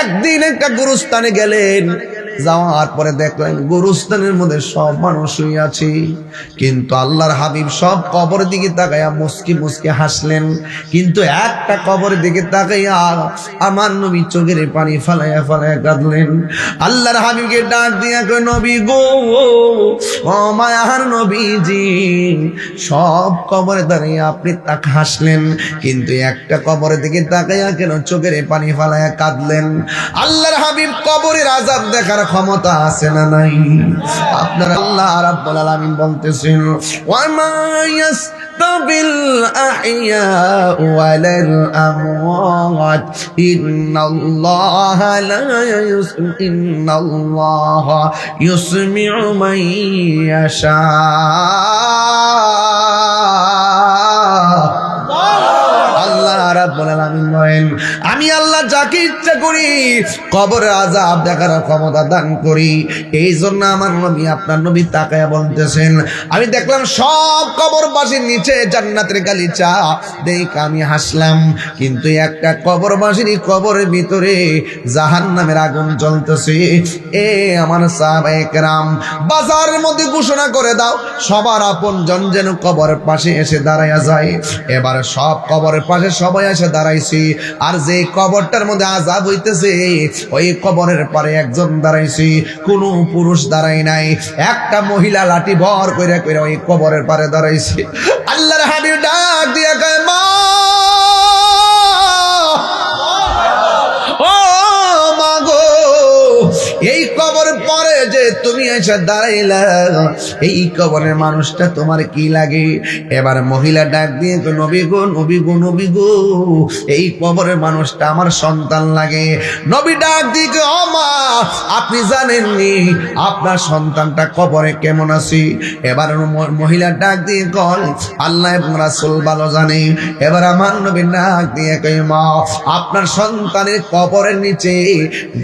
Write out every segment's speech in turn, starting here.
একদিন একটা গুরুস্থানে গেলেন, যাওয়ার পরে দেখলেন গুরুস্থানের মধ্যে সব মানুষ শুয়ে আছে, কিন্তু আল্লাহর হাবিব সব কবরের দিকে তাকাইয়া মুস্কি মুস্কি হাসলেন, কিন্তু একটা কবরের দিকে তাকাইয়া আমার নবী চোখের পানি ফালাইয়া ফালাইয়া কাঁদলেন। আল্লাহর হাবিবকে ডাক দিয়া কয়, নবী গো, ও মায়ার নবীজি, সব কবরে দাঁড়িয়ে আপনি তাক হাসলেন, কিন্তু একটা কবরের দিকে তাকাইয়া কেন চোখের পানি ফালাইয়া কাঁদলেন? আল্লাহর হাবিব কবরের আযাব দেখার ক্ষমতা আছে না নাই? আপনার আল্লাহ রাব্বুল আলামিন বলতেছেন, ওয়া মা ইয়াস্তাবিল আহইয়া ওয়ালাল আমওয়াত ইন্নাল্লাহা ইউসমিউ মান ইয়াশা। আমি আল্লাহ যাকে ইচ্ছা করি কবরের আযাব দেখার ক্ষমতা দান করি। এই জন্য আমার নবী, আপনার নবী তাকায়া বলতেছেন, আমি দেখলাম সব কবরবাসীর নিচে জান্নাতের গালিচা, দেখে আমি হাসলাম, কিন্তু একটা কবরবাসীর কবরের ভিতরে জাহান্নামের আগুন জ্বলতেছে। এ আমার সাহাবায়ে কেরাম, বাজারের মধ্যে ঘোষণা করে দাও, সবার আপনজন যেন কবরের পাশে এসে দাঁড়ায়া যায়। এবার সব কবরের পাশে সবাই এসে দাঁড়াইছি, আর যে কবরটার মধ্যে আযাব হইতেছে ওই কবরের পারে একজন দাঁড়াইছি, কোন পুরুষ দাঁড়াই নাই, একটা মহিলা লাঠি ভর কইরা কইরা ওই কবরের পারে দাঁড়াইছি। আল্লাহর হাবিব ডাক দিয়া কয়, মা, ও মা গো, এই কবর পরে যে তুমি এসে দাঁড়াইলা, এই কবরের মানুষটা তোমার কি লাগে? এবার মহিলা ডাক দিয়ে, নবী গো, নবী গো, নবী গো, এই কবরের মানুষটা আমার সন্তান লাগে। নবী ডাক দিয়ে, ও মা, আপনি জানেননি আপনার সন্তানটা কবরে কেমন আছে? এবার মহিলা ডাক দিয়ে কল, আল্লাহ এবং রাসূল ভালো জানে। এবার আমার নবী ডাক দিয়ে কয়, মা, আপনার সন্তানের কবরের নিচে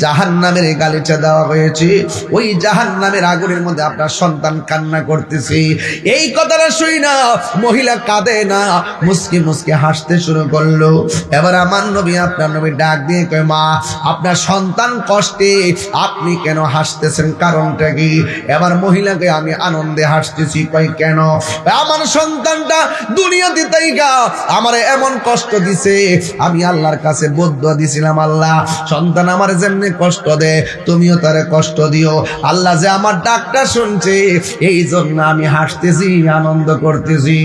জাহান্নামের গালিচা দেওয়া হয়েছে, ওই জাহান্নামের আগুনের মধ্যে আপনার সন্তান কান্না করতেছে। এই কথাটা শুই না মহিলা কাঁদে না, মুস্কি মুস্কি হাসতে শুরু করলো। এবার আমার নবী, আপনার নবী ডাক দিয়ে কয়, মা, আপনার সন্তান কষ্টে, আপনি কেন হাসতেছেন, কারণটা কি? এবার মহিলাকে, আমি আনন্দে হাসতেছি। কয় কেন? আমার সন্তানটা দুনিয়াতে তাইগা আমার এমন কষ্ট দিছে, আমি আল্লাহর কাছে বদদুয়া দিছিলাম, আল্লাহ, সন্তান আমার যেমনি কষ্ট দে তুমিও তারে কষ্ট দিও। আল্লাহ যে আমার ডাকটা শুনছে, এই জন্য আমি হাসতেছি, আনন্দ করতেছি।